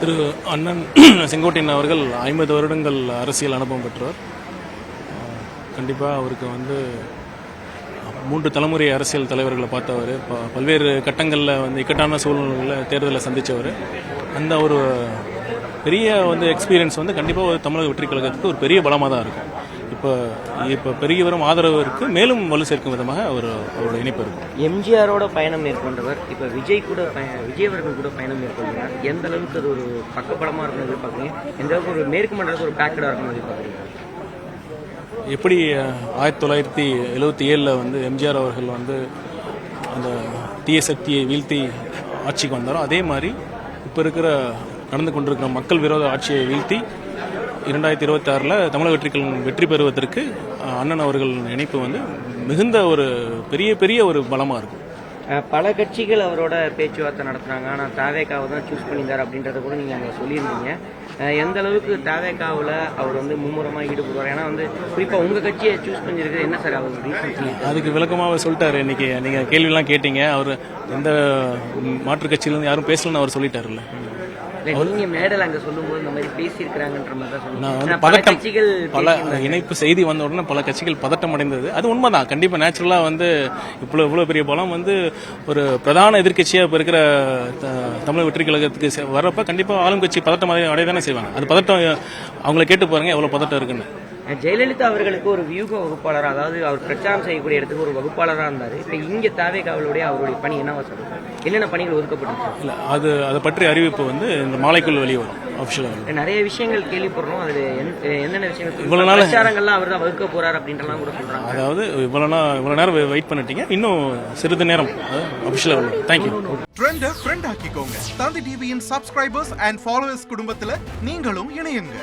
திரு அண்ணன் செங்கோட்டையன் அவர்கள் 50 வருடங்கள் அரசியல் அனுபவம் பெற்றவர். கண்டிப்பாக அவருக்கு 3 தலைமுறை அரசியல் தலைவர்களை பார்த்தவர். பல்வேறு கட்டங்களில் இக்கட்டான சூழ்நிலைகளில் தேர்தலை சந்தித்தவர். அந்த ஒரு பெரிய எக்ஸ்பீரியன்ஸ் கண்டிப்பாக ஒரு தமிழக வெற்றி கழகத்துக்கு ஒரு பெரிய பலமாக தான் இருக்கும். இப்போ பெருகி வரும் ஆதரவிற்கு மேலும் வலு சேர்க்கும் விதமாக அவரோட இணைப்பு இருக்கும். எம்ஜிஆரோட பயணம் மேற்கொண்டவர் இப்போ விஜய் அவர்கள் கூட பயணம் மேற்கொள்கிறார். எந்த அளவுக்கு அது ஒரு பக்கப்படமாக இருக்கும் எதிர்பார்க்குறீங்க? எந்த அளவுக்கு ஒரு மேற்கு மண்டலத்துக்கு ஒரு பேக்கடாக இருக்கும் எதிர்பார்க்குறீங்க? எப்படி 1977 எம்ஜிஆர் அவர்கள் அந்த தீய சக்தியை வீழ்த்தி ஆட்சிக்கு வந்தாரோ அதே மாதிரி இப்போ நடந்து கொண்டிருக்கிற மக்கள் விரோத ஆட்சியை வீழ்த்தி 2026 தமிழக வெற்றி பெறுவதற்கு அண்ணன் அவர்கள் இணைப்பு மிகுந்த ஒரு பெரிய ஒரு பலமாக இருக்கும். பல கட்சிகள் அவரோட பேச்சுவார்த்தை நடத்துனாங்க. ஆனால் தாவேக்காவை தான் சூஸ் பண்ணியிருந்தார் அப்படின்றத கூட நீங்கள் அங்கே சொல்லியிருந்தீங்க. எந்த அளவுக்கு தாவேக்காவில் அவர் மும்முரமாக ஈடுபடுவார்? ஏன்னா குறிப்பாக உங்கள் கட்சியை சூஸ் பண்ணியிருக்கிறது என்ன சார் அவர் ரீசன்? அதுக்கு விளக்கமாக சொல்லிட்டாரு. இன்னைக்கு நீங்கள் கேள்வியெல்லாம் கேட்டீங்க. அவர் எந்த மாற்றுக் கட்சியிலேருந்து யாரும் பேசலன்னு அவர் சொல்லிட்டாருல்ல. நீங்க மேடல் அங்க சொல்லும்போது இந்த மாதிரி பேசியிருக்கிறாங்கன்ற மாதிரி தான் சொன்னீங்க. பதட்டம் பல இணைப்பு செய்தி வந்த உடனே பல கட்சிகள் பதட்டம் அடைந்தது. அது உண்மைதான். கண்டிப்பா நேச்சுரலா இவ்வளவு பெரிய பலம் ஒரு பிரதான எதிர்கட்சியா இப்ப இருக்கிற தமிழக வெற்றி கழகத்துக்கு வர்றப்ப கண்டிப்பா ஆளும் கட்சி பதட்டம் அடையதானே செய்வாங்க. அது பதட்டம் அவங்களை கேட்டு பாருங்க எவ்வளவு பதட்டம் இருக்குன்னு. ஜெயலலிதா அவர்களுக்கு ஒரு வியூக வகுப்பாளர், அதாவது அவர் பிரச்சாரம் செய்யக்கூடிய இடத்துக்கு ஒரு வகுப்பாளராக இருந்தார். இப்போ இங்கே தாவேக்காவுடைய அவருடைய பணி என்னவா சொல்லுங்க? என்னென்ன பணிகள் ஒதுக்கப்பட்டிருக்கு? இல்லை, அதை பற்றி அறிவிப்பு இந்த மாலைக்குள் வெளியே வரும். அபிஷியலாக நிறைய விஷயங்கள் கேள்விப்படுறோம். அதில் என்னென்ன விஷயங்கள் இவ்வளோ நாள் பிரச்சாரங்கள்லாம் அவர் தான் வகுக்க போறார் அப்படின்றலாம் கூட சொல்றாங்க. அதாவது இவ்வளவு நேரம் வெயிட் பண்ணிட்டீங்க, இன்னும் சிறிது நேரம் அபிஷியலாக வரும். தேங்க்யூ. ட்ரெண்டை ஃப்ரெண்ட் ஆக்கிக்கோங்க. தந்தி டிவியின் சப்ஸ்கிரைபர்ஸ் அண்ட் ஃபாலோவர்ஸ் குடும்பத்தில் நீங்களும் இணையுங்க.